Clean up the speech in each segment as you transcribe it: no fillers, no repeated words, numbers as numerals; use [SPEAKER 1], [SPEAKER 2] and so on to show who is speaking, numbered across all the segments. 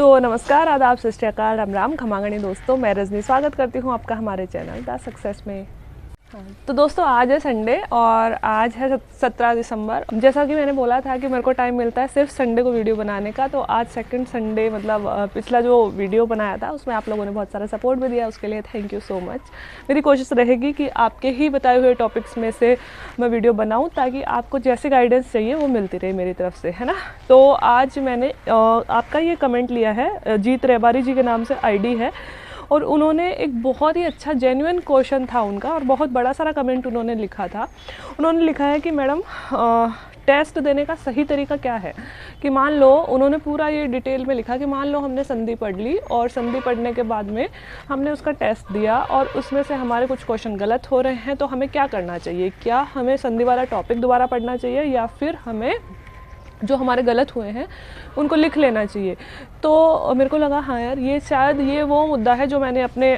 [SPEAKER 1] तो नमस्कार, आदाब, सत श्री अकाल, राम राम, खमागणी दोस्तों। मैं रजनी स्वागत करती हूँ आपका हमारे चैनल द सक्सेस में। हाँ, तो दोस्तों आज है संडे और आज है 17 दिसंबर। जैसा कि मैंने बोला था कि मेरे को टाइम मिलता है सिर्फ संडे को वीडियो बनाने का, तो आज सेकंड संडे मतलब पिछला जो वीडियो बनाया था उसमें आप लोगों ने बहुत सारा सपोर्ट भी दिया, उसके लिए थैंक यू सो मच। मेरी कोशिश रहेगी कि आपके ही बताए हुए टॉपिक्स में से मैं वीडियो बनाऊँ ताकि आपको जैसे गाइडेंस चाहिए वो मिलती रहे मेरी तरफ से, है ना। तो आज मैंने आपका ये कमेंट लिया है, जीत रेबारी जी के नाम से ID है, और उन्होंने एक बहुत ही अच्छा जेन्युइन क्वेश्चन था उनका और बहुत बड़ा सारा कमेंट उन्होंने लिखा था। उन्होंने लिखा है कि मैडम टेस्ट देने का सही तरीका क्या है। कि मान लो, उन्होंने पूरा ये डिटेल में लिखा कि मान लो हमने संधि पढ़ ली और संधि पढ़ने के बाद में हमने उसका टेस्ट दिया और उसमें से हमारे कुछ क्वेश्चन गलत हो रहे हैं, तो हमें क्या करना चाहिए। क्या हमें संधि वाला टॉपिक दोबारा पढ़ना चाहिए या फिर हमें जो हमारे गलत हुए हैं उनको लिख लेना चाहिए। तो मेरे को लगा हाँ यार, ये शायद ये वो मुद्दा है जो मैंने अपने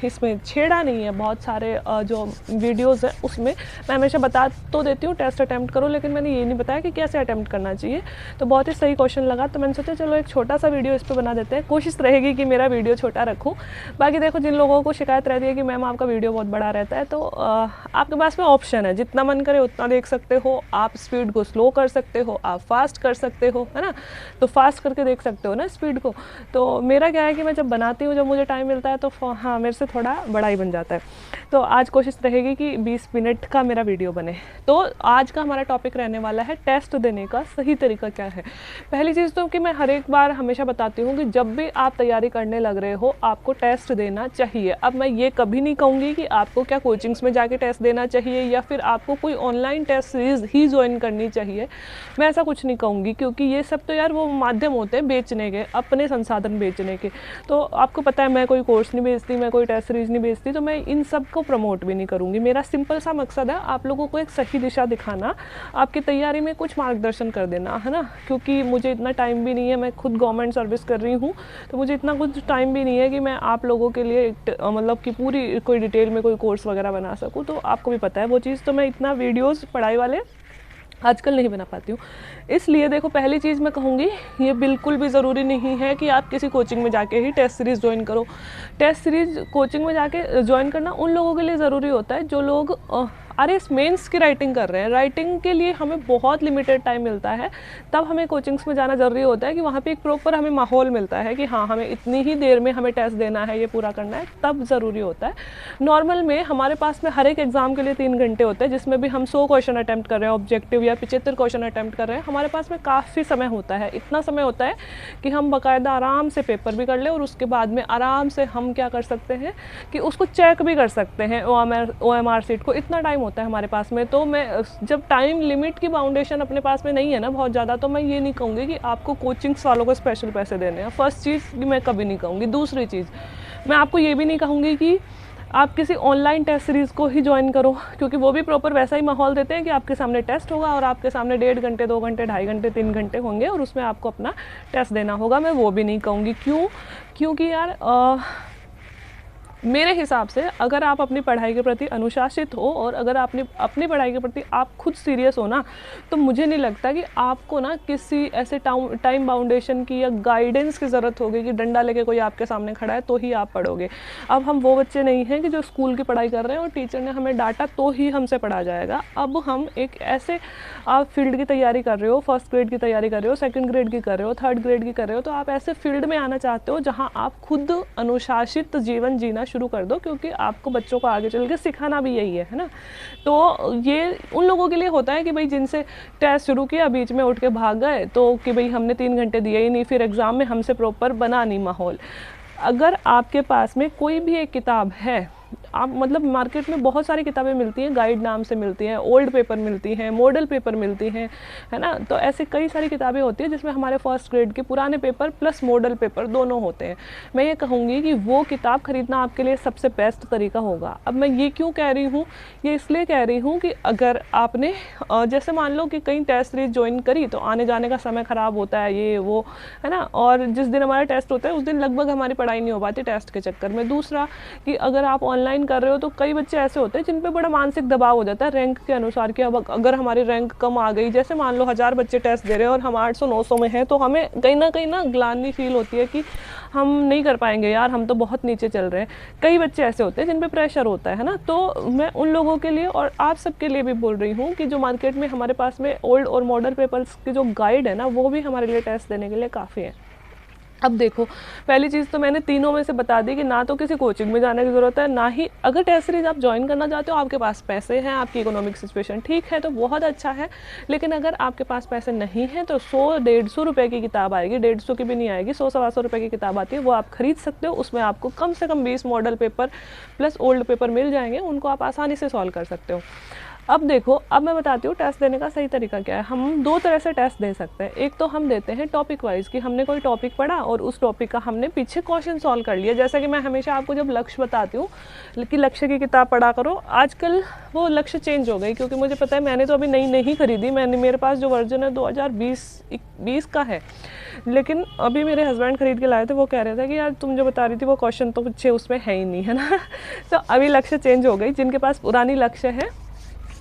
[SPEAKER 1] इसमें छेड़ा नहीं है। बहुत सारे जो वीडियोस हैं उसमें मैं हमेशा बता तो देती हूँ टेस्ट अटैम्प्ट करो, लेकिन मैंने ये नहीं बताया कि कैसे अटैम्प्ट करना चाहिए। तो बहुत ही सही क्वेश्चन लगा, तो मैंने सोचा चलो एक छोटा सा वीडियो इस पर बना देते हैं। कोशिश रहेगी कि मेरा वीडियो छोटा रखूँ। बाकी देखो, जिन लोगों को शिकायत रहती है कि मैम आपका वीडियो बहुत बड़ा रहता है, तो आपके पास में ऑप्शन है, जितना मन करे उतना देख सकते हो। आप स्पीड को स्लो कर सकते हो, आप फास्ट कर सकते हो, है ना। तो फास्ट करके देख सकते हो ना स्पीड को। तो मेरा क्या है कि मैं जब बनाती हूँ, जब मुझे टाइम मिलता है, तो हाँ मेरे से थोड़ा बड़ा ही बन जाता है। तो आज कोशिश रहेगी कि 20 मिनट का मेरा वीडियो बने। तो आज का हमारा टॉपिक रहने वाला है टेस्ट देने का सही तरीका क्या है। पहली चीज़ तो कि मैं हर एक बार हमेशा बताती हूँ कि जब भी आप तैयारी करने लग रहे हो आपको टेस्ट देना चाहिए। अब मैं ये कभी नहीं कहूँगी कि आपको क्या कोचिंग्स में जाके टेस्ट देना चाहिए या फिर आपको कोई ऑनलाइन टेस्ट सीरीज ही ज्वाइन करनी चाहिए। मैं ऐसा कुछ नहीं कहूँगी, क्योंकि ये सब तो यार वो माध्यम होते हैं बेचने के, अपने संसाधन बेचने के। तो आपको पता है मैं कोई कोर्स नहीं बेचती, मैं कोई टेस्ट सीरीज नहीं बेचती, तो मैं इन सब को प्रमोट भी नहीं करूँगी। मेरा सिंपल सा मकसद है आप लोगों को एक सही दिशा दिखाना, आपकी तैयारी में कुछ मार्गदर्शन कर देना, है ना। क्योंकि मुझे इतना टाइम भी नहीं है, मैं खुद गवर्नमेंट सर्विस कर रही हूँ, तो मुझे इतना कुछ टाइम भी नहीं है कि मैं आप लोगों के लिए मतलब कि पूरी कोई डिटेल में कोई कोर्स वगैरह बना सकूँ। तो आपको भी पता है वो चीज़, तो मैं इतना वीडियोज़ पढ़ाई वाले आजकल नहीं बना पाती हूँ। इसलिए देखो, पहली चीज़ मैं कहूँगी, ये बिल्कुल भी ज़रूरी नहीं है कि आप किसी कोचिंग में जाके ही टेस्ट सीरीज़ ज्वाइन करो। टेस्ट सीरीज़ कोचिंग में जाके ज्वाइन करना उन लोगों के लिए ज़रूरी होता है जो लोग RS मेंस की राइटिंग कर रहे हैं। राइटिंग के लिए हमें बहुत लिमिटेड टाइम मिलता है, तब हमें कोचिंग्स में जाना ज़रूरी होता है कि वहाँ पे एक प्रॉपर हमें माहौल मिलता है कि हाँ हमें इतनी ही देर में हमें टेस्ट देना है, ये पूरा करना है, तब ज़रूरी होता है। नॉर्मल में हमारे पास में हर एक एग्ज़ाम के लिए 3 घंटे होते हैं, जिसमें भी हम 100 क्वेश्चन अटैम्प्ट कर रहे हैं ऑब्जेक्टिव या 75 क्वेश्चन अटैम्प्ट कर रहे हैं। हमारे पास में काफ़ी समय होता है, इतना समय होता है कि हम बाकायदा आराम से पेपर भी कर लें और उसके बाद में आराम से हम क्या कर सकते हैं कि उसको चेक भी कर सकते हैं OMR सीट को। इतना टाइम होता है हमारे पास में। तो मैं जब टाइम लिमिट की बाउंडेशन अपने पास में नहीं है ना बहुत ज़्यादा, तो मैं ये नहीं कहूँगी कि आपको कोचिंग्स वालों को स्पेशल पैसे देने हैं। फर्स्ट चीज़ मैं कभी नहीं कहूँगी। दूसरी चीज़, मैं आपको ये भी नहीं कहूँगी कि आप किसी ऑनलाइन टेस्ट सीरीज़ को ही ज्वाइन करो, क्योंकि वो भी प्रॉपर वैसा ही माहौल देते हैं कि आपके सामने टेस्ट होगा और आपके सामने 1.5 घंटे 2 घंटे 2.5 घंटे 3 घंटे होंगे और उसमें आपको अपना टेस्ट देना होगा। मैं वो भी नहीं कहूँगी। क्योंकि यार मेरे हिसाब से अगर आप अपनी पढ़ाई के प्रति अनुशासित हो और अगर आपने अपनी पढ़ाई के प्रति आप खुद सीरियस हो ना, तो मुझे नहीं लगता कि आपको ना किसी ऐसे टाइम बाउंडेशन की या गाइडेंस की ज़रूरत होगी कि डंडा लेके कोई आपके सामने खड़ा है तो ही आप पढ़ोगे। अब हम वो बच्चे नहीं हैं कि जो स्कूल की पढ़ाई कर रहे हैं और टीचर ने हमें डांटा तो ही हमसे पढ़ा जाएगा। अब हम एक ऐसे, आप फील्ड की तैयारी कर रहे हो, फर्स्ट ग्रेड की तैयारी कर रहे हो, सेकेंड ग्रेड की कर रहे हो, थर्ड ग्रेड की कर रहे हो, तो आप ऐसे फील्ड में आना चाहते हो जहाँ आप खुद अनुशासित जीवन जीना शुरू कर दो, क्योंकि आपको बच्चों को आगे चल के सिखाना भी यही है ना। तो ये उन लोगों के लिए होता है कि भाई जिनसे टेस्ट शुरू किया बीच में उठ के भाग गए, तो कि भाई हमने 3 घंटे दिए ही नहीं, फिर एग्ज़ाम में हमसे प्रॉपर बना नहीं माहौल। अगर आपके पास में कोई भी एक किताब है, आप मतलब मार्केट में बहुत सारी किताबें मिलती हैं, गाइड नाम से मिलती हैं, ओल्ड पेपर मिलती हैं, मॉडल पेपर मिलती हैं, है ना। तो ऐसे कई सारी किताबें होती हैं जिसमें हमारे फर्स्ट ग्रेड के पुराने पेपर प्लस मॉडल पेपर दोनों होते हैं। मैं ये कहूँगी कि वो किताब खरीदना आपके लिए सबसे बेस्ट तरीका होगा। अब मैं ये क्यों कह रही हूँ, ये इसलिए कह रही हूँ कि अगर आपने जैसे मान लो कि कहीं टेस्ट सीरीज ज्वाइन करी तो आने जाने का समय ख़राब होता है, ये वो, है ना। और जिस दिन हमारा टेस्ट होता है उस दिन लगभग हमारी पढ़ाई नहीं हो पाती टेस्ट के चक्कर में। दूसरा कि अगर आप ऑनलाइन ऑनलाइन कर रहे हो तो कई बच्चे ऐसे होते हैं जिन पे बड़ा मानसिक दबाव हो जाता है रैंक के अनुसार कि अब अगर हमारी रैंक कम आ गई, जैसे मान लो 1000 बच्चे टेस्ट दे रहे हैं और हम 800-900 में हैं, तो हमें कहीं ना ग्लानि फील होती है कि हम नहीं कर पाएंगे यार, हम तो बहुत नीचे चल रहे हैं। कई बच्चे ऐसे होते हैं जिन पे प्रेशर होता है ना। तो मैं उन लोगों के लिए और आप सबके लिए भी बोल रही हूँ कि जो मार्केट में हमारे पास में ओल्ड और मॉडर्न पेपर्स की जो गाइड है ना, वो भी हमारे लिए टेस्ट देने के लिए काफ़ी है। अब देखो, पहली चीज़ तो मैंने तीनों में से बता दी कि ना तो किसी कोचिंग में जाने की ज़रूरत है, ना ही अगर टेस्ट सीरीज आप ज्वाइन करना चाहते हो, आपके पास पैसे हैं, आपकी इकोनॉमिक सिचुएशन ठीक है तो बहुत अच्छा है। लेकिन अगर आपके पास पैसे नहीं हैं तो 100-150 रुपये की किताब आएगी, 150 की भी नहीं आएगी, 100-125 रुपये की किताब आती है, वो आप खरीद सकते हो। उसमें आपको कम से कम 20 model paper plus old paper मिल जाएंगे, उनको आप आसानी से सॉल्व कर सकते हो। अब देखो, अब मैं बताती हूँ टेस्ट देने का सही तरीका क्या है। हम दो तरह से टेस्ट दे सकते हैं। एक तो हम देते हैं टॉपिक वाइज कि हमने कोई टॉपिक पढ़ा और उस टॉपिक का हमने पीछे क्वेश्चन सॉल्व कर लिया। जैसा कि मैं हमेशा आपको जब लक्ष्य बताती हूँ कि लक्ष्य की किताब पढ़ा करो, आजकल वो लक्ष्य चेंज हो गई, क्योंकि मुझे पता है मैंने तो अभी नई नहीं खरीदी, मेरे पास जो वर्जन है 2020 का है। लेकिन अभी मेरे हस्बैंड खरीद के लाए थे, वो कह रहे थे कि यार तुम जो बता रही थी वो क्वेश्चन तो पीछे उसमें है ही नहीं, है ना। तो अभी लक्ष्य चेंज हो गई। जिनके पास पुरानी लक्ष्य है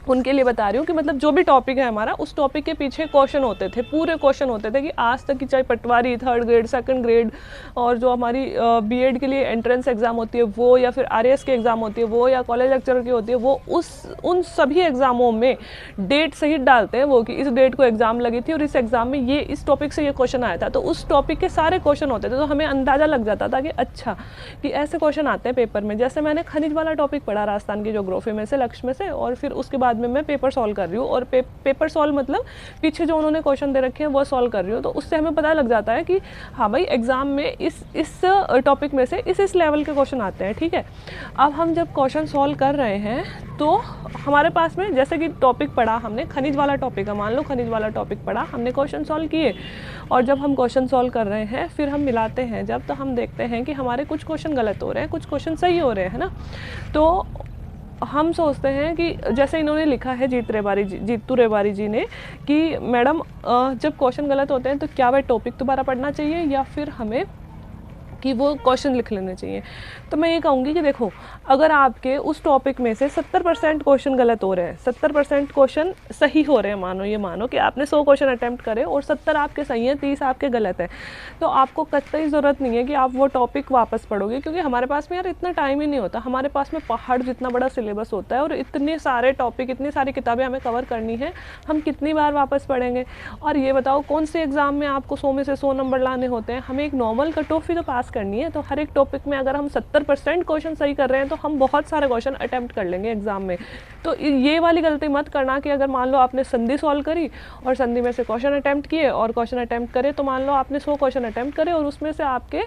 [SPEAKER 1] उनके लिए बता रही हूँ कि मतलब जो भी टॉपिक है हमारा, उस टॉपिक के पीछे क्वेश्चन होते थे, पूरे क्वेश्चन होते थे कि आज तक की, चाहे पटवारी 3rd ग्रेड 2nd ग्रेड और जो हमारी बीएड के लिए एंट्रेंस एग्ज़ाम होती है वो, या फिर आरएएस की एग्ज़ाम होती है वो, या कॉलेज लेक्चरर की होती है वो, उन सभी एग्ज़ामों में डेट सही डालते हैं वो कि इस डेट को एग्ज़ाम लगी थी और इस एग्ज़ाम में ये इस टॉपिक से ये क्वेश्चन आया था। तो उस टॉपिक के सारे क्वेश्चन होते थे, तो हमें अंदाज़ा लग जाता था कि अच्छा कि ऐसे क्वेश्चन आते हैं पेपर में। जैसे मैंने खनिज वाला टॉपिक पढ़ा राजस्थान की ज्योग्राफी में से, लक्ष्य में से, और फिर उसके बाद में मैं पेपर सॉल्व कर रही हूँ, और पेपर सॉल्व मतलब पीछे जो उन्होंने क्वेश्चन दे रखे हैं वो सॉल्व कर रही हूँ। तो उससे हमें पता लग जाता है कि हाँ भाई, एग्जाम में इस टॉपिक में से इस लेवल के क्वेश्चन आते हैं, ठीक है। अब हम जब क्वेश्चन सॉल्व कर रहे हैं तो हमारे पास में, जैसे कि टॉपिक पढ़ा हमने, खनिज वाला टॉपिक है, मान लो खनिज वाला टॉपिक पढ़ा, हमने क्वेश्चन सॉल्व किए, और जब हम क्वेश्चन सॉल्व कर रहे हैं फिर हम मिलाते हैं जब, तो हम देखते हैं कि हमारे कुछ क्वेश्चन गलत हो रहे हैं, कुछ क्वेश्चन सही हो रहे हैं ना। तो हम सोचते हैं कि जैसे इन्होंने लिखा है जीतू रेवारी जी ने कि मैडम जब क्वेश्चन गलत होते हैं तो क्या वह टॉपिक दोबारा पढ़ना चाहिए या फिर हमें कि वो क्वेश्चन लिख लेने चाहिए। तो मैं ये कहूँगी कि देखो, अगर आपके उस टॉपिक में से 70% क्वेश्चन गलत हो रहे हैं, 70% क्वेश्चन सही हो रहे हैं, ये मानो कि आपने 100 क्वेश्चन अटैम्प्ट करे और 70 आपके सही हैं, 30 आपके गलत है, तो आपको कतई ज़रूरत नहीं है कि आप वो टॉपिक वापस पढ़ोगे, क्योंकि हमारे पास में यार इतना टाइम ही नहीं होता। हमारे पास में पहाड़ जितना बड़ा सिलेबस होता है और इतने सारे टॉपिक, इतनी सारी किताबें हमें कवर करनी है, हम कितनी बार वापस पढ़ेंगे। और ये बताओ, कौन से एग्ज़ाम में आपको 100 में से 100 नंबर लाने होते हैं? हमें एक नॉर्मल कट ऑफ ही तो पास करनी है। तो हर एक टॉपिक में अगर हम 70% क्वेश्चन सही कर रहे हैं तो हम बहुत सारे क्वेश्चन अटैम्प्ट कर लेंगे एग्जाम में। तो ये वाली गलती मत करना कि अगर मान लो आपने संधि सॉल्व करी और संधि में से क्वेश्चन अटैम्प्ट किए और क्वेश्चन अटैम्प्ट करे, तो मान लो आपने 100 क्वेश्चन अटैम्प्ट करे और उसमें से आपके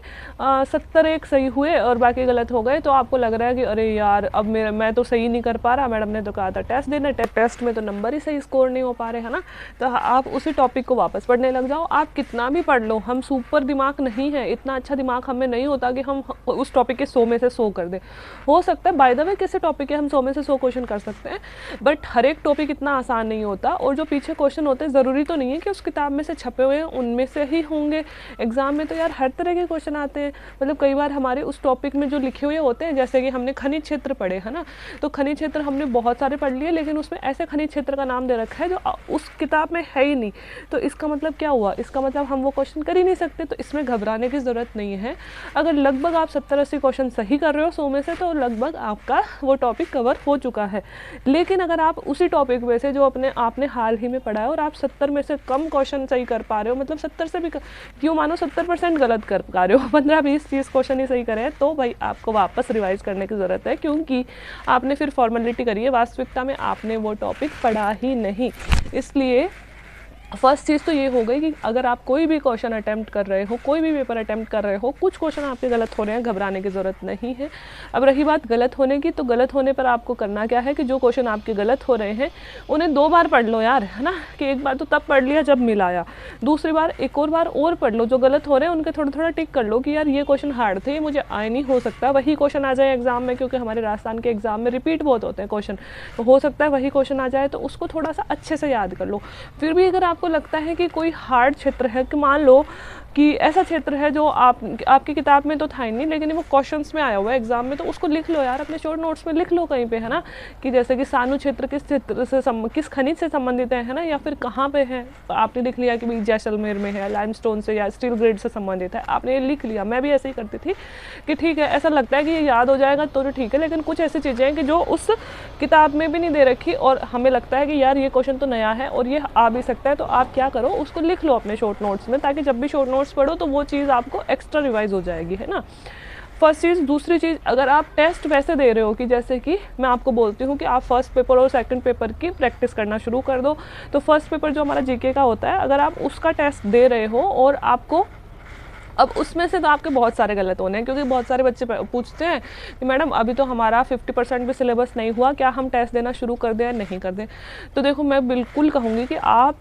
[SPEAKER 1] 70 एक सही हुए और बाकी गलत हो गए, तो आपको लग रहा है कि अरे यार अब मैं तो सही नहीं कर पा रहा, मैडम ने तो कहा था टेस्ट देना, टेस्ट में तो नंबर ही सही स्कोर नहीं हो पा रहे, है ना। तो आप उसी टॉपिक को वापस पढ़ने लग जाओ। आप कितना भी पढ़ लो, हम सुपर दिमाग नहीं है, इतना अच्छा दिमाग हमें नहीं होता कि हम उस टॉपिक के 100 में से 100 कर दें। हो सकता है बाय द वे किसी टॉपिक के हम 100 में से 100 क्वेश्चन कर सकते हैं, बट हर एक टॉपिक इतना आसान नहीं होता। और जो पीछे क्वेश्चन होते हैं ज़रूरी तो नहीं है कि उस किताब में से छपे हुए हैं उनमें से ही होंगे। एग्जाम में तो यार हर तरह के क्वेश्चन आते हैं। मतलब कई बार हमारे उस टॉपिक में जो लिखे हुए होते हैं, जैसे कि हमने खनिज क्षेत्र पढ़े, है ना, तो खनिज क्षेत्र हमने बहुत सारे पढ़ लिए, लेकिन उसमें ऐसे खनिज क्षेत्र का नाम दे रखा है जो उस किताब में है ही नहीं। तो इसका मतलब क्या हुआ? इसका मतलब हम वो क्वेश्चन कर ही नहीं सकते। तो इसमें घबराने की ज़रूरत नहीं है। अगर लगभग आप 70-80 क्वेश्चन सही कर रहे हो 100 में से, तो लगभग आपका वो टॉपिक कवर हो चुका है। लेकिन अगर आप उसी टॉपिक में से जो आपने हाल ही में पढ़ा है और आप 70 में से कम क्वेश्चन सही कर पा रहे हो, मतलब 70 से भी क्यों मानो 70% गलत कर पा रहे हो, 15-20-30 क्वेश्चन ही सही करे हैं, तो भाई आपको वापस रिवाइज करने की ज़रूरत है, क्योंकि आपने फिर फॉर्मेलिटी करी है, वास्तविकता में आपने वो टॉपिक पढ़ा ही नहीं। इसलिए फर्स्ट चीज़ तो ये हो गई कि अगर आप कोई भी क्वेश्चन अटैम्प्ट कर रहे हो, कोई भी पेपर अटैम्प्ट कर रहे हो, कुछ क्वेश्चन आपके गलत हो रहे हैं, घबराने की ज़रूरत नहीं है। अब रही बात गलत होने की, तो गलत होने पर आपको करना क्या है कि जो क्वेश्चन आपके गलत हो रहे हैं उन्हें 2 बार पढ़ लो यार, है ना, कि एक बार तो तब पढ़ लिया जब मिलाया, दूसरी बार एक और बार और पढ़ लो। जो गलत हो रहे हैं उनके थोड़ा टिक कर लो कि यार ये क्वेश्चन हार्ड थे, मुझे आए नहीं, हो सकता है वही क्वेश्चन आ जाए एग्जाम में, क्योंकि हमारे राजस्थान के एग्जाम में रिपीट बहुत होते हैं क्वेश्चन, तो हो सकता है वही क्वेश्चन आ जाए, तो उसको थोड़ा सा अच्छे से याद कर लो। फिर भी अगर आपको लगता है कि कोई हार्ड क्षेत्र है, कि मान लो कि ऐसा क्षेत्र है जो आपकी किताब में तो था ही नहीं, लेकिन वो क्वेश्चंस में आया हुआ है एग्जाम में, तो उसको लिख लो यार, अपने शॉर्ट नोट्स में लिख लो कहीं पे, है ना, कि जैसे कि सानू क्षेत्र किस क्षेत्र से किस खनिज से संबंधित है ना, या फिर कहाँ पे है, आपने लिख लिया कि भाई जैसलमेर में है, लाइमस्टोन से या स्टील ग्रेड से संबंधित है, आपने ये लिख लिया। मैं भी ऐसे ही करती थी कि ठीक है, ऐसा लगता है कि ये याद हो जाएगा तो ठीक है, लेकिन कुछ ऐसी चीज़ें हैं कि जो उस किताब में भी नहीं दे रखी और हमें लगता है कि यार ये क्वेश्चन तो नया है और ये आ भी सकता है, तो आप क्या करो, उसको लिख लो अपने शॉर्ट नोट्स में, ताकि जब भी शॉर्ट नोट्स पढ़ो तो वो चीज़ आपको एक्स्ट्रा रिवाइज हो जाएगी, है ना। फर्स्ट चीज़। दूसरी चीज़, अगर आप टेस्ट वैसे दे रहे हो कि जैसे कि मैं आपको बोलती हूँ कि आप फर्स्ट पेपर और सेकंड पेपर की प्रैक्टिस करना शुरू कर दो, तो फर्स्ट पेपर जो हमारा जीके का होता है, अगर आप उसका टेस्ट दे रहे हो और आपको, अब उसमें से तो आपके बहुत सारे गलत होने हैं, क्योंकि बहुत सारे बच्चे पूछते हैं कि मैडम अभी तो हमारा 50% भी सिलेबस नहीं हुआ, क्या हम टेस्ट देना शुरू कर दें या नहीं कर दें। तो देखो, मैं बिल्कुल कहूँगी कि आप,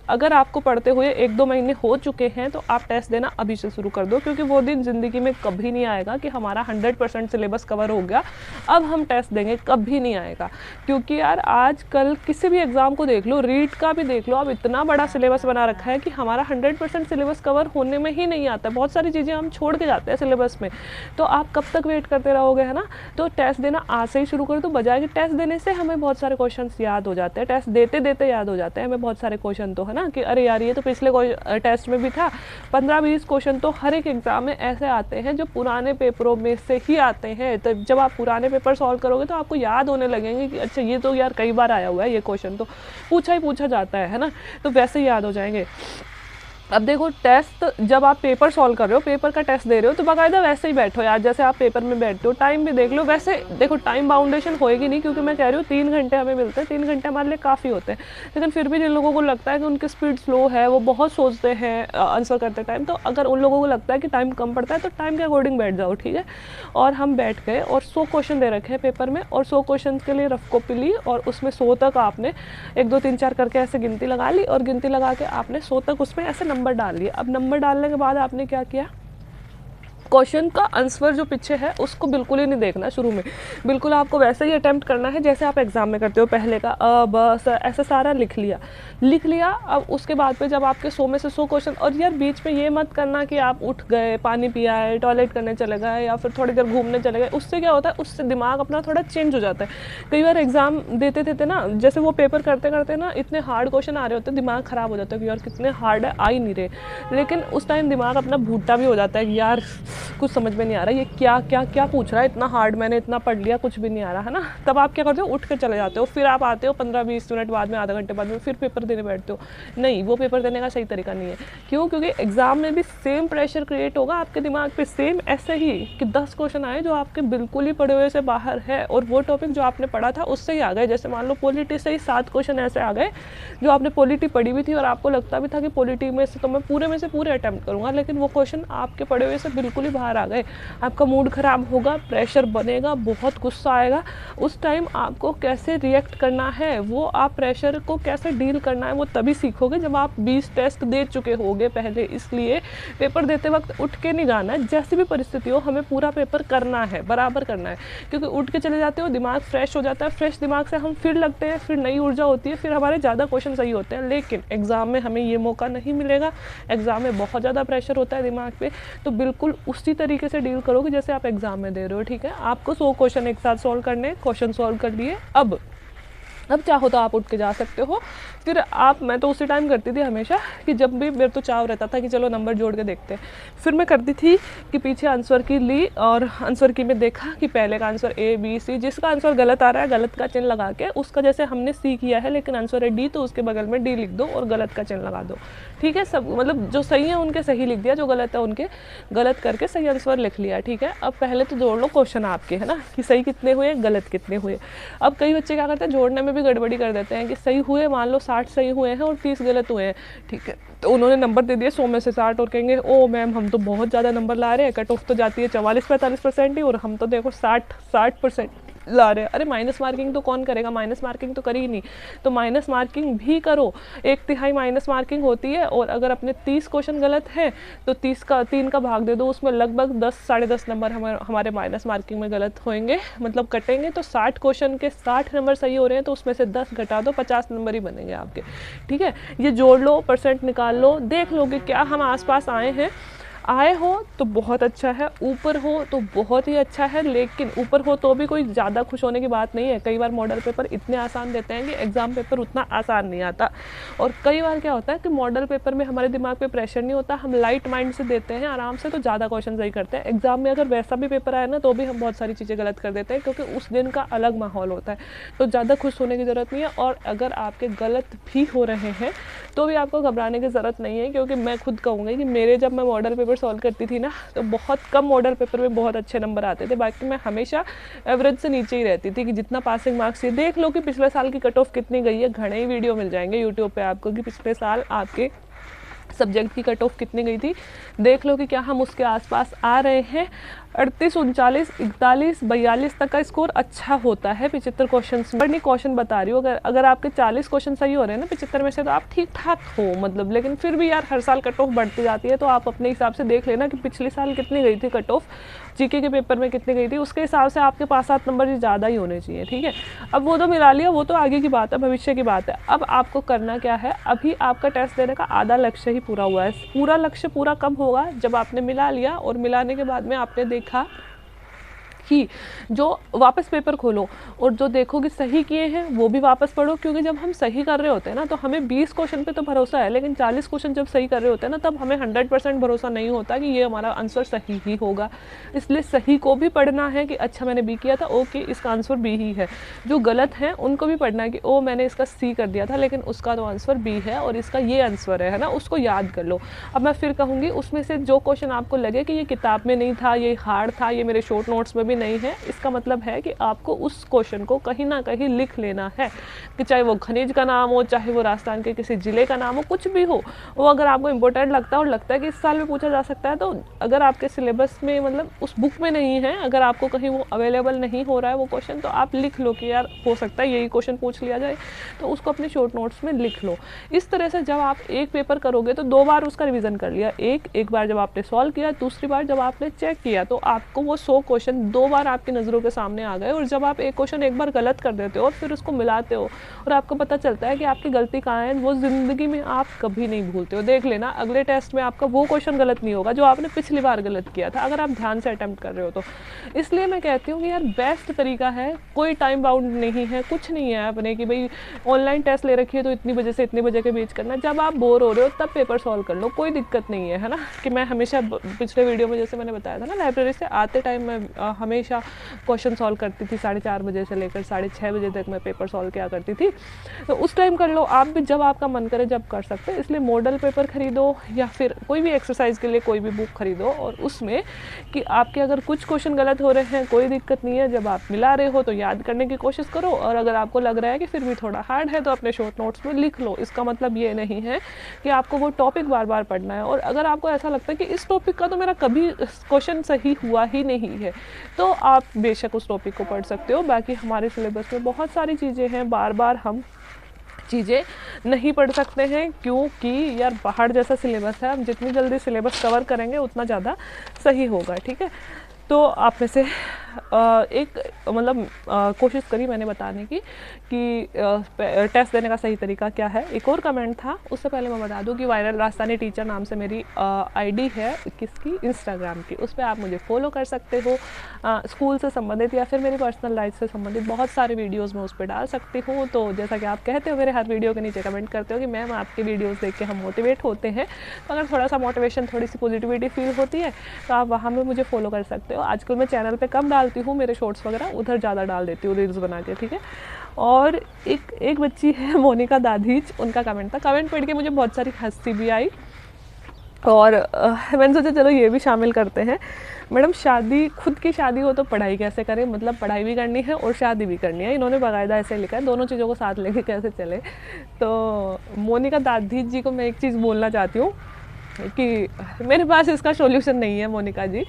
[SPEAKER 1] अगर आपको पढ़ते हुए 1-2 महीने हो चुके हैं तो आप टेस्ट देना अभी से शुरू कर दो, क्योंकि वो दिन ज़िंदगी में कभी नहीं आएगा कि हमारा 100% सिलेबस कवर हो गया अब हम टेस्ट देंगे, कभी नहीं आएगा। क्योंकि यार आजकल किसी भी एग्ज़ाम को देख लो, रीट का भी देख लो, अब इतना बड़ा सिलेबस बना रखा है कि हमारा 100% सिलेबस कवर होने में ही नहीं आता, बहुत सारी चीज़ें हम छोड़ के जाते हैं सिलेबस में, तो आप कब तक वेट करते रहोगे, है ना। तो टेस्ट देना आज से ही शुरू कर दो, बजाय कि टेस्ट देने से हमें बहुत सारे क्वेश्चंस याद हो जाते हैं, टेस्ट देते देते याद हो जाते हैं हमें बहुत सारे क्वेश्चन, तो है ना, कि अरे यार ये तो पिछले टेस्ट में भी था। 15-20 क्वेश्चन तो हर एक एग्जाम में ऐसे आते हैं जो पुराने पेपरों में से ही आते हैं, तो जब आप पुराने पेपर सॉल्व करोगे तो आपको याद होने लगेंगे कि अच्छा ये तो यार कई बार आया हुआ है, ये क्वेश्चन तो पूछा ही पूछा जाता है ना, तो वैसे ही याद हो जाएंगे। अब देखो, टेस्ट जब आप पेपर सॉल्व कर रहे हो, पेपर का टेस्ट दे रहे हो, तो बाकायदा वैसे ही बैठो यार, जैसे आप पेपर में बैठते हो, टाइम भी देख लो। वैसे देखो, टाइम बाउंडेशन होएगी नहीं, क्योंकि मैं कह रही हूँ 3 घंटे हमें मिलते हैं, 3 घंटे हमारे लिए काफ़ी होते हैं, लेकिन फिर भी जिन लोगों को लगता है कि उनकी स्पीड स्लो है, वो बहुत सोचते हैं आंसर करते टाइम, तो अगर उन लोगों को लगता है कि टाइम कम पड़ता है तो टाइम के अकॉर्डिंग बैठ जाओ, ठीक है। और हम बैठ गए और 100 क्वेश्चन दे रखे हैं पेपर में, और 100 क्वेश्चन के लिए रफ कॉपी ली, और उसमें 100 तक आपने 1 2 3 4 करके ऐसे गिनती लगा ली, और गिनती लगा के आपने 100 तक उसमें ऐसे नंबर डाल लिए। अब नंबर डालने के बाद आपने क्या किया, क्वेश्चन का आंसर जो पीछे है उसको बिल्कुल ही नहीं देखना शुरू में, बिल्कुल आपको वैसे ही अटेम्प्ट करना है जैसे आप एग्जाम में करते हो, पहले का बस ऐसा सारा लिख लिया। अब उसके बाद पे जब आपके 100 में से 100 क्वेश्चन, और यार बीच में ये मत करना कि आप उठ गए, पानी पिया है, टॉयलेट करने चले गए, या फिर थोड़ी देर घूमने चले गए, उससे क्या होता है, उससे दिमाग अपना थोड़ा चेंज हो जाता है। कई बार एग्जाम देते ना, जैसे वो पेपर करते करते ना इतने हार्ड क्वेश्चन आ रहे होते हैं, दिमाग ख़राब हो जाता है कि यार कितने हार्ड है, आ ही नहीं रहे, लेकिन उस टाइम दिमाग अपना भूटा भी हो जाता है कि यार कुछ समझ में नहीं आ रहा, ये क्या क्या क्या पूछ रहा है, इतना हार्ड मैंने इतना पढ़ लिया, कुछ भी नहीं आ रहा, है ना। तब आप क्या करते हो, उठ कर चले जाते हो, फिर आप आते हो 15-20 मिनट बाद में, आधा घंटे बाद में, फिर पेपर देने बैठते हो। नहीं, वो पेपर देने का सही तरीका नहीं है। क्यों? क्योंकि एग्जाम में भी सेम प्रेशर क्रिएट होगा आपके दिमाग पे, सेम ऐसे ही कि 10 क्वेश्चन आए जो आपके बिल्कुल ही पढ़े हुए से बाहर है, और वो टॉपिक जो आपने पढ़ा था उससे ही आ गए। जैसे मान लो पॉलिटी से ही 7 क्वेश्चन ऐसे आ गए जो आपने पॉलिटी पढ़ी हुई थी, और आपको लगता भी था कि पॉलिटी में से तो मैं पूरे में से पूरे अटैम्प्ट करूँगा, लेकिन वो क्वेश्चन आपके पढ़े हुए से बिल्कुल ही बाहर आ गए। आपका मूड ख़राब होगा, प्रेशर बनेगा, बहुत गुस्सा आएगा। उस टाइम आपको कैसे रिएक्ट करना है, वो आप प्रेशर को कैसे डील करना है, वो तभी सीखोगे जब आप 20 टेस्ट दे चुके होगे पहले। इसलिए पेपर देते वक्त उठ के नहीं जाना है, जैसी भी परिस्थिति हो हमें पूरा पेपर करना है, बराबर करना है। क्योंकि उठ के चले जाते हो, दिमाग फ्रेश हो जाता है, फ्रेश दिमाग से हम फिर लगते हैं, फिर नई ऊर्जा होती है, फिर हमारे ज़्यादा क्वेश्चन सही होते हैं। लेकिन एग्ज़ाम में हमें ये मौका नहीं मिलेगा, एग्ज़ाम में बहुत ज़्यादा प्रेशर होता है दिमाग पे, तो बिल्कुल उसी तरीके से डील करोगे जैसे आप एग्जाम में दे रहे हो, ठीक है। आपको 100 क्वेश्चन एक साथ सॉल्व करने, क्वेश्चन सॉल्व कर लिए। अब चाहो तो आप उठ के जा सकते हो। फिर मैं तो उसी टाइम करती थी हमेशा कि जब भी मेरे तो चाव रहता था कि चलो नंबर जोड़ के देखते हैं, फिर मैं करती थी कि पीछे आंसर की ली, और आंसर की में देखा कि पहले का आंसर A B C, जिसका आंसर गलत आ रहा है गलत का चिन्ह लगा के, उसका जैसे हमने C किया है लेकिन आंसर है D, तो उसके बगल में D लिख दो और गलत का चिन्ह लगा दो, ठीक है। सब मतलब जो सही है उनके सही लिख दिया, जो गलत है उनके गलत करके सही आंसर लिख लिया, ठीक है। अब पहले तो जोड़ लो क्वेश्चन आपके, है ना, कि सही कितने हुए, गलत कितने हुए। अब कई बच्चे क्या करते हैं, जोड़ने में भी गड़बड़ी कर देते हैं कि सही हुए, मान लो 60 सही हुए हैं और 30 गलत हुए हैं, ठीक है। तो उन्होंने नंबर दे दिए 100 में से 60 और कहेंगे ओ मैम हम तो बहुत ज़्यादा नंबर ला रहे हैं, कट ऑफ तो जाती है 44-45% ही, और हम तो देखो 60% ला रहे हैं। अरे माइनस मार्किंग तो कौन करेगा, माइनस मार्किंग तो करी ही नहीं, तो माइनस मार्किंग भी करो। 1/3 माइनस मार्किंग होती है, और अगर अपने 30 क्वेश्चन गलत हैं तो 30 का 3 का भाग दे दो, उसमें लगभग 10 साढ़े 10 नंबर हमारे माइनस मार्किंग में गलत होंगे, मतलब कटेंगे। तो 60 क्वेश्चन के 60 नंबर सही हो रहे हैं, तो उसमें से 10 घटा दो, 50 नंबर ही बनेंगे आपके। ठीक है, ये जोड़ लो, परसेंट निकाल लो, देख लो कि क्या हम आसपास आए हो तो बहुत अच्छा है, ऊपर हो तो बहुत ही अच्छा है। लेकिन ऊपर हो तो भी कोई ज़्यादा खुश होने की बात नहीं है। कई बार मॉडल पेपर इतने आसान देते हैं कि एग्ज़ाम पेपर उतना आसान नहीं आता। और कई बार क्या होता है कि मॉडल पेपर में हमारे दिमाग पे प्रेशर नहीं होता, हम लाइट माइंड से देते हैं आराम से, तो ज़्यादा क्वेश्चन सही करते हैं। एग्ज़ाम में अगर वैसा भी पेपर आए ना तो भी हम बहुत सारी चीज़ें गलत कर देते हैं, क्योंकि उस दिन का अलग माहौल होता है। तो ज़्यादा खुश होने की ज़रूरत नहीं है। और अगर आपके गलत भी हो रहे हैं तो भी आपको घबराने की ज़रूरत नहीं है, क्योंकि मैं खुद कहूँगी कि मेरे जब मैं मॉडल पेपर सॉल्व करती थी ना, तो बहुत कम मॉडल पेपर में बहुत अच्छे नंबर आते थे। बाकी मैं हमेशा एवरेज से नीचे ही रहती थी, कि जितना पासिंग मार्क्स ये देख लो कि पिछले साल की कट ऑफ कितनी गई है। घने ही वीडियो मिल जाएंगे यूट्यूब पे आपको कि पिछले साल आपके सब्जेक्ट की कट ऑफ कितनी गई थी, देख लो कि क्या हम उसके आसपास आ रहे हैं। 38, 39, 41, 42 तक का स्कोर अच्छा होता है 75 क्वेश्चन में। नहीं क्वेश्चन बता रही हूँ, अगर आपके 40 क्वेश्चन सही हो रहे हैं ना 75 में से, तो आप ठीक ठाक हो मतलब। लेकिन फिर भी यार हर साल कट ऑफ बढ़ती जाती है, तो आप अपने हिसाब से देख लेना कि पिछले साल कितनी गई थी कट ऑफ, जीके के पेपर में कितनी गई थी, उसके हिसाब से आपके 5-7 नंबर ज़्यादा ही होने चाहिए। ठीक है, अब वो तो मिला लिया, वो तो आगे की बात है, भविष्य की बात है। अब आपको करना क्या है, अभी आपका टेस्ट देने का आधा लक्ष्य ही पूरा हुआ है। पूरा लक्ष्य पूरा कब होगा, जब आपने मिला लिया, और मिलाने के बाद में आपने देखा कि जो वापस पेपर खोलो और जो देखो कि सही किए हैं वो भी वापस पढ़ो। क्योंकि जब हम सही कर रहे होते हैं ना, तो हमें 20 क्वेश्चन पे तो भरोसा है, लेकिन 40 क्वेश्चन जब सही कर रहे होते हैं ना, तब हमें 100% भरोसा नहीं होता कि ये हमारा आंसर सही ही होगा। इसलिए सही को भी पढ़ना है कि अच्छा मैंने बी किया था, ओके इसका आंसर बी ही है। जो गलत है उनको भी पढ़ना है कि ओ मैंने इसका सी कर दिया था, लेकिन उसका तो आंसर बी है और इसका ये आंसर है ना, उसको याद कर लो। अब मैं फिर कहूँगी, उसमें से जो क्वेश्चन आपको लगे कि ये किताब में नहीं था, ये हार्ड था, ये मेरे शॉर्ट नोट्स में भी नहीं है, इसका मतलब है कि आपको उस क्वेश्चन को कहीं ना कहीं लिख लेना है, कि चाहे वो खनिज का नाम हो, चाहे वो राजस्थान के किसी ज़िले का नाम हो, कुछ भी हो, वो अगर आपको इम्पोर्टेंट लगता है और लगता है कि इस साल में पूछा जा सकता है, तो अगर आपके सिलेबस में मतलब उस बुक में नहीं है, अगर आपको कहीं वो अवेलेबल नहीं हो रहा है वो क्वेश्चन, तो आप लिख लो कि यार हो सकता है यही क्वेश्चन पूछ लिया जाए, तो उसको अपने शॉर्ट नोट्स में लिख लो। इस तरह से जब आप एक पेपर करोगे तो 2 बार उसका रिवीजन कर लिया, एक बार जब आपने सॉल्व किया, दूसरी बार जब आपने चेक किया, तो आपको वो 100 क्वेश्चन 2 बार आपकी नज़रों के सामने आ गए। और जब आप एक क्वेश्चन एक बार गलत कर देते हो और फिर उसको मिलाते हो और आपको पता चलता है कि आपकी गलती कहाँ है, वो ज़िंदगी में आप कभी नहीं भूलते हो। देख लेना अगले टेस्ट में आपका वो क्वेश्चन गलत नहीं होगा जो आपने पिछली बार गलत किया था, अगर आप ध्यान से अटेम्प्ट कर रहे हो तो। इसलिए मैं कहती हूँ कि यार बेस्ट तरीका है, कोई टाइम बाउंड नहीं है, कुछ नहीं है अपने कि भाई ऑनलाइन टेस्ट ले रखी है तो इतनी बजे से इतनी बजे के बीच करना। जब आप बोर हो रहे हो तब पेपर सॉल्व कर लो, कोई दिक्कत नहीं है, है ना। कि मैं हमेशा पिछले वीडियो में जैसे मैंने बताया था ना, लाइब्रेरी से आते टाइम मैं हमेशा क्वेश्चन सॉल्व करती थी, 4:30 बजे से लेकर 6:30 बजे तक मैं पेपर सॉल्व किया करती थी। तो उस टाइम कर लो, आप भी जब आपका मन करे जब कर सकते हैं। इसलिए मॉडल पेपर खरीदो या फिर कोई भी एक्सरसाइज के लिए कोई भी बुक खरीदो, और उसमें कि आपके अगर कुछ क्वेश्चन गलत हो रहे हैं कोई दिक्कत नहीं है, जब आप मिला रहे हो तो याद करने की कोशिश करो, और अगर आपको लग रहा है कि फिर भी थोड़ा हार्ड है तो अपने शॉर्ट नोट्स में लिख लो। इसका मतलब ये नहीं है कि आपको वो टॉपिक बार बार पढ़ना है। और अगर आपको ऐसा लगता है कि इस टॉपिक का तो मेरा कभी क्वेश्चन सही हुआ ही नहीं है, तो आप बेशक उस टॉपिक को पढ़ सकते हो। बाकी हमारे सिलेबस में बहुत सारी चीज़ें हैं, बार बार हम चीज़ें नहीं पढ़ सकते हैं, क्योंकि यार बाहर जैसा सिलेबस है। हम जितनी जल्दी सिलेबस कवर करेंगे उतना ज़्यादा सही होगा। ठीक है, तो आप में से एक मतलब कोशिश करी मैंने बताने की कि टेस्ट देने का सही तरीका क्या है। एक और कमेंट था, उससे पहले मैं बता दूं कि वायरल राजस्थानी टीचर नाम से मेरी आईडी है, किसकी, इंस्टाग्राम की। उस पर आप मुझे फॉलो कर सकते हो। स्कूल से संबंधित या फिर मेरी पर्सनल लाइफ से संबंधित बहुत सारे वीडियोज़ मैं उस पर डाल सकती हूँ। तो जैसा कि आप कहते हो, मेरे हर वीडियो के नीचे कमेंट करते हो कि मैम आपके वीडियोज़ देख के हम मोटिवेट होते हैं, तो अगर थोड़ा सा मोटिवेशन, थोड़ी सी पॉजिटिविटी फील होती है तो आप वहाँ में मुझे फॉलो कर सकते हो। आजकल मैं चैनल पे कम डालती हूँ, मेरे शॉर्ट्स वगैरह उधर ज़्यादा डाल देती हूँ रील्स बना के। ठीक है, और एक बच्ची है मोनिका दाधीच, उनका कमेंट था, कमेंट पढ़ के मुझे बहुत सारी हंसी भी आई, और मैंने सोचा चलो ये भी शामिल करते हैं। मैडम शादी, खुद की शादी हो तो पढ़ाई कैसे करें, मतलब पढ़ाई भी करनी है और शादी भी करनी है। इन्होंने बाकायदा ऐसे लिखा है, दोनों चीज़ों को साथ लेके कैसे चले। तो मोनिका दाधीच जी को मैं एक चीज़ बोलना चाहती हूँ कि मेरे पास इसका सॉल्यूशन नहीं है मोनिका जी,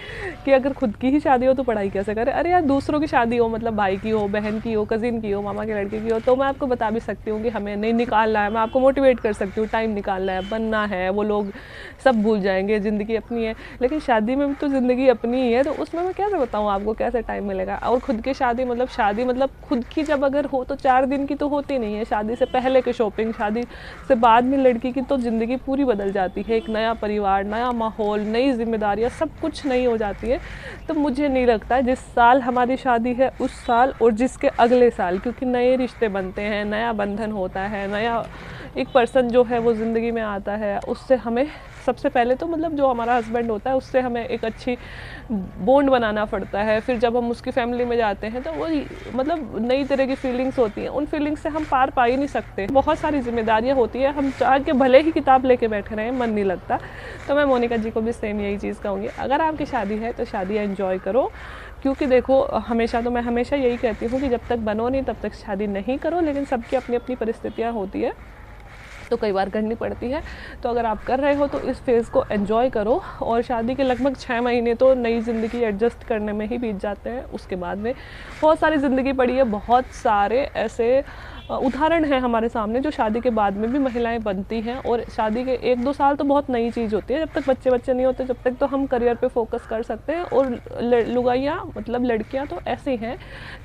[SPEAKER 1] कि अगर खुद की ही शादी हो तो पढ़ाई कैसे करें। अरे यार दूसरों की शादी हो, मतलब भाई की हो, बहन की हो, कज़िन की हो, मामा के लड़के की हो, तो मैं आपको बता भी सकती हूँ कि हमें नहीं निकालना है, मैं आपको मोटिवेट कर सकती हूँ, टाइम निकालना है, बनना है, वो लोग सब भूल जाएंगे, ज़िंदगी अपनी है। लेकिन शादी में तो ज़िंदगी अपनी ही है, तो उसमें मैं कैसे बताऊँ आपको कैसे टाइम मिलेगा। और खुद की शादी मतलब खुद की जब अगर हो तो 4 दिन की तो होती नहीं है, शादी से पहले की शॉपिंग, शादी से बाद में लड़की की तो ज़िंदगी पूरी बदल जाती है। एक नया परिवार, नया माहौल, नई जिम्मेदारियाँ, सब कुछ नई हो जाती है। तो मुझे नहीं लगता जिस साल हमारी शादी है उस साल और जिसके अगले साल, क्योंकि नए रिश्ते बनते हैं, नया बंधन होता है, नया एक पर्सन जो है वो ज़िंदगी में आता है, उससे हमें सबसे पहले तो मतलब जो हमारा हस्बैंड होता है उससे हमें एक अच्छी बॉन्ड बनाना पड़ता है। फिर जब हम उसकी फैमिली में जाते हैं तो वो मतलब नई तरह की फीलिंग्स होती हैं, उन फीलिंग्स से हम पार पा ही नहीं सकते। बहुत सारी जिम्मेदारियां होती है, हम चाह के भले ही किताब लेके बैठे रहें मन नहीं लगता। तो मैं मोनिका जी को भी सेम यही चीज़ कहूँगी, अगर आपकी शादी है तो शादी एंजॉय करो। क्योंकि देखो मैं हमेशा यही कहती हूँ कि जब तक बनो नहीं तब तक शादी नहीं करो, लेकिन सबकी अपनी अपनी परिस्थितियाँ होती है तो कई बार करनी पड़ती है। तो अगर आप कर रहे हो तो इस फेज़ को एंजॉय करो। और शादी के लगभग 6 महीने तो नई ज़िंदगी एडजस्ट करने में ही बीत जाते हैं। उसके बाद में बहुत सारी ज़िंदगी पड़ी है, बहुत सारे ऐसे उदाहरण हैं हमारे सामने जो शादी के बाद में भी महिलाएं बनती हैं। और शादी के 1-2 साल तो बहुत नई चीज़ होती है, जब तक बच्चे नहीं होते जब तक तो हम करियर पे फोकस कर सकते हैं। और लुगाइयाँ मतलब लड़कियाँ तो ऐसी हैं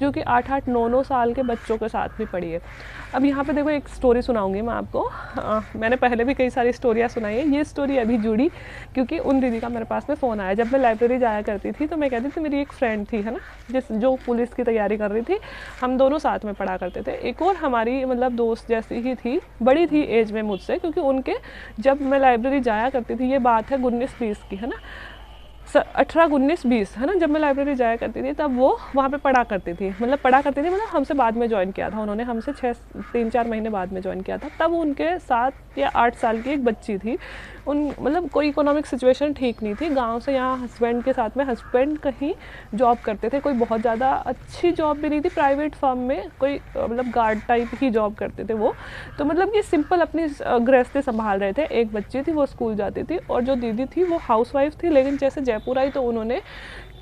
[SPEAKER 1] जो कि 8-8, 9-9 साल के बच्चों के साथ भी पड़ी है। अब यहाँ पे देखो एक स्टोरी सुनाऊंगी मैं आपको। मैंने पहले भी कई सारी स्टोरियाँ सुनाई है, ये स्टोरी अभी जुड़ी क्योंकि उन दीदी का मेरे पास में फ़ोन आया। जब मैं लाइब्रेरी जाया करती थी तो मैं कहती थी, मेरी एक फ्रेंड थी है ना, जो पुलिस की तैयारी कर रही थी, हम दोनों साथ में पढ़ा करते थे। एक और हमारी मतलब दोस्त जैसी ही थी, बड़ी थी एज में मुझसे, क्योंकि उनके जब मैं लाइब्रेरी जाया करती थी, ये बात है 19-20 की है ना, 18-19-20 है ना, जब मैं लाइब्रेरी जाया करती थी तब वो वहाँ पे पढ़ा करती थी, मतलब हमसे बाद में ज्वाइन किया था उन्होंने, हमसे 3-4 महीने बाद में ज्वाइन किया था। तब उनके 7 या 8 साल की एक बच्ची थी। मतलब कोई इकोनॉमिक सिचुएशन ठीक नहीं थी, गांव से यहाँ हस्बैंड के साथ में, हस्बैंड कहीं जॉब करते थे, कोई बहुत ज़्यादा अच्छी जॉब भी नहीं थी, प्राइवेट फर्म में कोई मतलब गार्ड टाइप ही जॉब करते थे वो। तो मतलब ये सिंपल अपनी गृहस्थी संभाल रहे थे। एक बच्ची थी वो स्कूल जाती थी और जो दीदी थी वो हाउसवाइफ थी, लेकिन जैसे जयपुर आई तो उन्होंने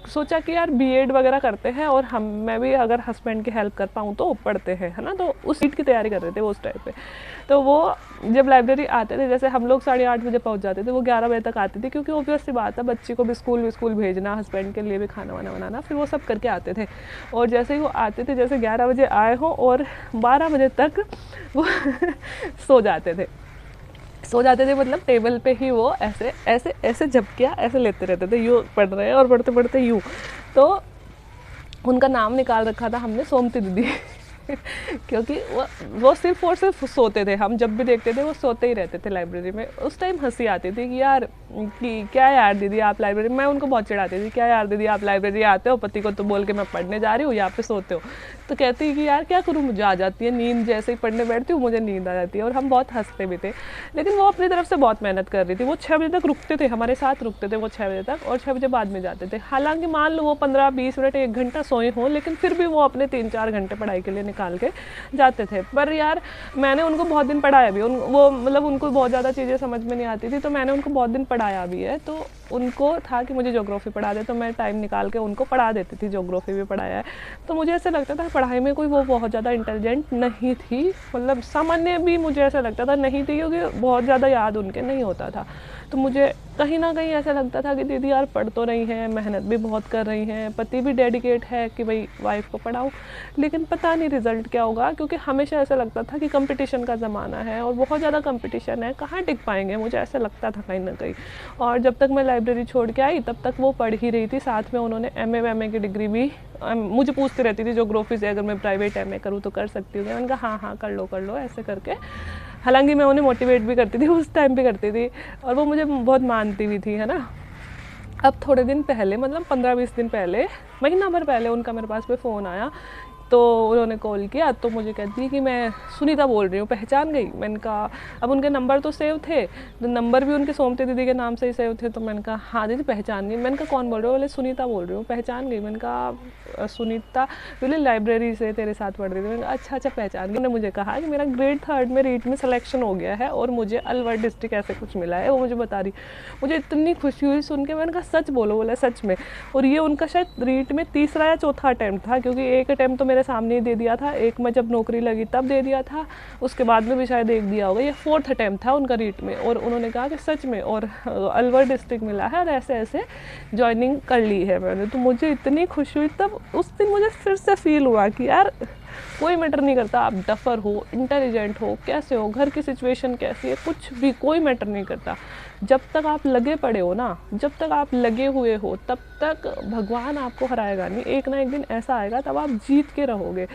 [SPEAKER 1] सोचा कि यार बीएड वगैरह करते हैं और मैं भी अगर हस्बैंड की हेल्प कर पाऊँ तो पढ़ते हैं है ना। तो उस सीट की तैयारी कर रहे थे वो उस टाइम पे। तो वो जब लाइब्रेरी आते थे, जैसे हम लोग 8:30 बजे पहुंच जाते थे, वो 11 बजे तक आती थी, क्योंकि ऑब्वियस सी बात है बच्ची को भी स्कूल भेजना, हस्बैंड के लिए भी खाना वाना बनाना, फिर वो सब करके आते थे। और जैसे ही वो आते थे, जैसे 11 बजे आए हों और 12 बजे तक वो सो जाते थे, मतलब टेबल पे ही वो ऐसे झपकियाँ ऐसे लेते रहते थे, यूँ पढ़ रहे हैं और पढ़ते पढ़ते यूँ। तो उनका नाम निकाल रखा था हमने सोमती दीदी क्योंकि वो सिर्फ और सिर्फ सोते थे, हम जब भी देखते थे वो सोते ही रहते थे लाइब्रेरी में। उस टाइम हंसी आती थी कि यार कि क्या यार दीदी आप लाइब्रेरी, मैं उनको बहुत चिढ़ाती थी, क्या यार दीदी आप लाइब्रेरी आते हो, पति को तो बोल के मैं पढ़ने जा रही हूँ, यहाँ पे सोते हो। तो कहती कि यार क्या करूँ, मुझे आ जाती है नींद, जैसे ही पढ़ने बैठती हूँ मुझे नींद आ जाती है। और हम बहुत हंसते भी थे, लेकिन वो अपनी तरफ से बहुत मेहनत कर रही थी। वो 6 बजे तक रुकते थे, हमारे साथ रुकते थे वो 6 बजे तक, और 6 बजे बाद में जाते थे। हालांकि मान लो वो 15-20 मिनट 1 घंटा सोए हों, लेकिन फिर भी वो अपने 3-4 घंटे पढ़ाई के लिए निकाल के जाते थे। पर यार मैंने उनको बहुत दिन पढ़ाया भी, वो मतलब उनको बहुत ज़्यादा चीज़ें समझ में नहीं आती थी, तो मैंने उनको बहुत दिन पढ़ाया भी है। तो उनको था कि मुझे ज्योग्राफी पढ़ा दे, तो मैं टाइम निकाल के उनको पढ़ा देती थी, ज्योग्राफी भी पढ़ाया है। तो मुझे ऐसा लगता था पढ़ाई में कोई वो बहुत ज़्यादा इंटेलिजेंट नहीं थी, मतलब सामान्य भी मुझे ऐसा लगता था नहीं थी, क्योंकि बहुत ज़्यादा याद उनके नहीं होता था। तो मुझे कहीं ना कहीं ऐसा लगता था कि दीदी यार पढ़ तो रही हैं, मेहनत भी बहुत कर रही हैं, पति भी डेडिकेट है कि भाई वाइफ को पढ़ाओ, लेकिन पता नहीं रिजल्ट क्या होगा। क्योंकि हमेशा ऐसा लगता था कि कंपटीशन का ज़माना है और बहुत ज़्यादा कंपटीशन है, कहाँ टिक पाएंगे, मुझे ऐसा लगता था कहीं ना कहीं। और जब तक मैं लाइब्रेरी छोड़ के आई तब तक वो पढ़ ही रही थी, साथ में उन्होंने MA की डिग्री भी मुझे पूछती रहती थी ज्योग्राफी से, अगर मैं प्राइवेट MA करूँ तो कर सकती हूँ। मैंने कहा हाँ कर लो ऐसे करके। हालांकि मैं उन्हें मोटिवेट भी करती थी, उस टाइम भी करती थी, और वो मुझे बहुत मानती भी थी है ना। अब थोड़े दिन पहले, मतलब 15-20 दिन पहले, महीना भर पहले उनका मेरे पास में फ़ोन आया तो उन्होंने कॉल किया तो मुझे कहती है कि मैं सुनीता बोल रही हूँ, पहचान गई? मैंने कहा, अब उनके नंबर तो सेव थे, तो नंबर भी उनके सोमती दीदी के नाम से ही सेव थे। तो मैंने कहा हाँ दीदी पहचान गई। मैंने कहा कौन बोल रहे हो? बोले सुनीता बोल रही हूँ, पहचान गई? मैंने कहा सुनीता, बोले लाइब्रेरी से तेरे साथ पढ़ रही थी। मैंने कहा अच्छा पहचान गई। उन्होंने मुझे कहा कि मेरा ग्रेड 3 में रीट में सिलेक्शन हो गया है और मुझे अलवर डिस्ट्रिक्ट ऐसे कुछ मिला है, वो मुझे बता रही। मुझे इतनी खुशी हुई सुन के। मैंने कहा सच बोलो? बोला सच में। और ये उनका शायद रीट में तीसरा या चौथा अटैम्प्ट था, क्योंकि एक अटैम्प्ट तो मेरे सामने ही दे दिया था, एक में जब नौकरी लगी तब दे दिया था, उसके बाद में भी शायद एक दिया होगा। ये 4th अटैम्प्ट था उनका रीट में। और उन्होंने कहा कि सच में और अलवर डिस्ट्रिक्ट मिला है और ऐसे ऐसे ज्वाइनिंग कर ली है मैंने। तो मुझे इतनी खुशी हुई। तब उस दिन मुझे फिर से फील हुआ कि यार कोई मैटर नहीं करता, आप डफर हो, इंटेलिजेंट हो, कैसे हो, घर की सिचुएशन कैसी है, कुछ भी कोई मैटर नहीं करता। जब तक आप लगे पड़े हो ना, जब तक आप लगे हुए हो, तब तक भगवान आपको हराएगा नहीं। एक ना एक दिन ऐसा आएगा तब आप जीत के रहोगे।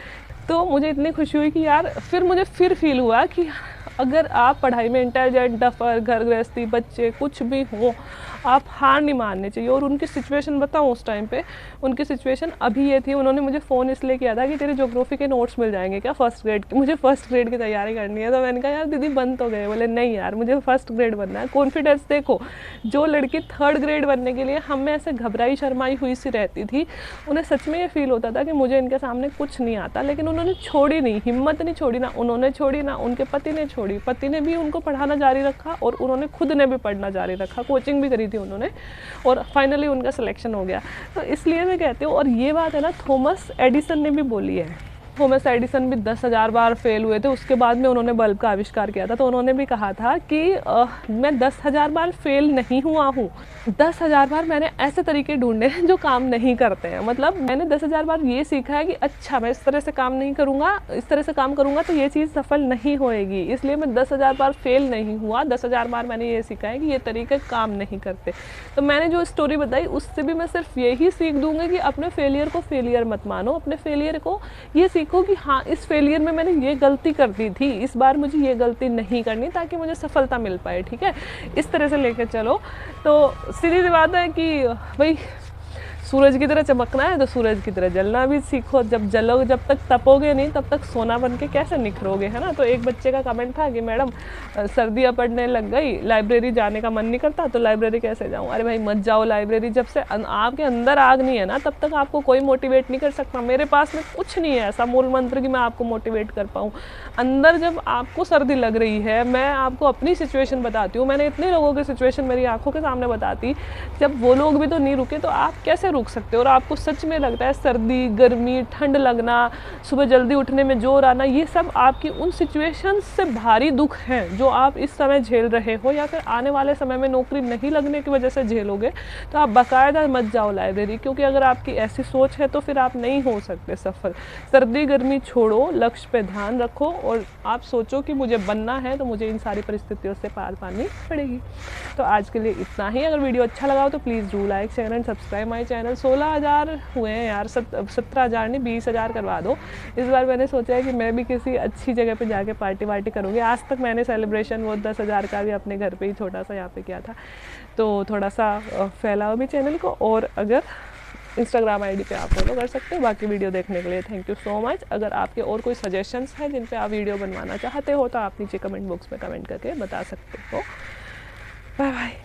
[SPEAKER 1] तो मुझे इतनी खुशी हुई कि यार फिर मुझे फील हुआ कि अगर आप पढ़ाई में इंटेलिजेंट, डफर, घर गृहस्थी, बच्चे कुछ भी हो, आप हार नहीं मानने चाहिए। और उनकी सिचुएशन बताऊँ, उस टाइम पे उनकी सिचुएशन अभी ये थी, उन्होंने मुझे फ़ोन इसलिए किया था कि तेरे ज्योग्राफी के नोट्स मिल जाएंगे क्या फर्स्ट ग्रेड के? मुझे फर्स्ट ग्रेड की तैयारी करनी है। तो मैंने कहा यार दीदी बन तो गए। बोले नहीं यार मुझे फर्स्ट ग्रेड बनना है। कॉन्फिडेंस देखो, जो लड़की 3rd ग्रेड बनने के लिए हम में ऐसे घबराई शर्माई हुई सी रहती थी, उन्हें सच में ये फील होता था कि मुझे इनके सामने कुछ नहीं आता, लेकिन उन्होंने छोड़ी नहीं, हिम्मत नहीं छोड़ी, ना उन्होंने छोड़ी ना उनके पति ने छोड़ी। पति ने भी उनको पढ़ाना जारी रखा और उन्होंने खुद ने भी पढ़ना जारी रखा, कोचिंग भी करी थी उन्होंने, और फाइनली उनका सिलेक्शन हो गया। तो इसलिए मैं कहती हूँ, और ये बात है ना थॉमस एडिसन ने भी बोली है। थॉमस एडिसन भी 10,000 बार फेल हुए थे, उसके बाद में उन्होंने बल्ब का आविष्कार किया था। तो उन्होंने भी कहा था कि मैं 10,000 बार फेल नहीं हुआ हूँ, 10,000 बार मैंने ऐसे तरीके ढूंढे हैं जो काम नहीं करते हैं। मतलब मैंने 10,000 बार ये सीखा है कि अच्छा मैं इस तरह से काम नहीं करूँगा, इस तरह से काम करूँगा तो ये चीज़ सफल नहीं होएगी, इसलिए मैं 10,000 बार फेल नहीं हुआ। 10,000 बार मैंने ये सीखा है कि ये तरीके काम नहीं करते। तो मैंने जो स्टोरी बताई उससे भी मैं सिर्फ यही सीख दूँगी कि अपने फेलियर को फेलियर मत मानो, अपने फेलियर को ये सीखो कि हाँ इस फेलियर में मैंने ये गलती कर दी थी, इस बार मुझे ये गलती नहीं करनी ताकि मुझे सफलता मिल पाए। ठीक है, इस तरह से लेके चलो। तो सीधी सी बात है कि भाई सूरज की तरह चमकना है तो सूरज की तरह जलना भी सीखो। जब जलोगे, जब तक तपोगे नहीं तब तक सोना बन के कैसे निखरोगे, है ना। तो एक बच्चे का कमेंट था कि मैडम सर्दियाँ पड़ने लग गई, लाइब्रेरी जाने का मन नहीं करता, तो लाइब्रेरी कैसे जाऊँ? अरे भाई मत जाओ लाइब्रेरी, जब से आपके अंदर आग नहीं है ना तब तक आपको कोई मोटिवेट नहीं कर सकता। मेरे पास में कुछ नहीं है ऐसा मूल मंत्र कि मैं आपको मोटिवेट कर पाऊँ। अंदर जब आपको सर्दी लग रही है, मैं आपको अपनी सिचुएशन बताती हूँ, मैंने इतने लोगों की सिचुएशन मेरी आंखों के सामने बताती, जब वो लोग भी तो नहीं रुके तो आप कैसे रुक सकते हो। और आपको सच में लगता है सर्दी, गर्मी, ठंड लगना, सुबह जल्दी उठने में जोर आना, ये सब आपकी उन सिचुएशन से भारी दुख हैं जो आप इस समय झेल रहे हो, या फिर आने वाले समय में नौकरी नहीं लगने की वजह से झेलोगे, तो आप बाकायदा मत जाओ लाइब्रेरी। क्योंकि अगर आपकी ऐसी सोच है तो फिर आप नहीं हो सकते सफल। सर्दी गर्मी छोड़ो, लक्ष्य पे ध्यान रखो और आप सोचो कि मुझे बनना है तो मुझे इन सारी परिस्थितियों से पार पानी पड़ेगी। तो आज के लिए इतना ही। अगर वीडियो अच्छा लगा हो तो please do like, share and subscribe my channel. 16,000 हुए हैं यार, 17,000 नहीं 20,000 करवा दो। इस बार मैंने सोचा है कि मैं भी किसी अच्छी जगह पे जाके पार्टी वार्टी करूँगी। आज तक मैंने सेलिब्रेशन वो 10,000 का भी अपने घर पे ही छोटा सा यहाँ पे किया था, तो थोड़ा सा फैलाओ भी चैनल को। और अगर इंस्टाग्राम आईडी पे आप फॉलो कर सकते हो। बाकी वीडियो देखने के लिए थैंक यू सो मच। अगर आपके और कोई सजेशंस हैं जिन पे आप वीडियो बनवाना चाहते हो तो आप नीचे कमेंट बॉक्स में कमेंट करके बता सकते हो। Bye bye.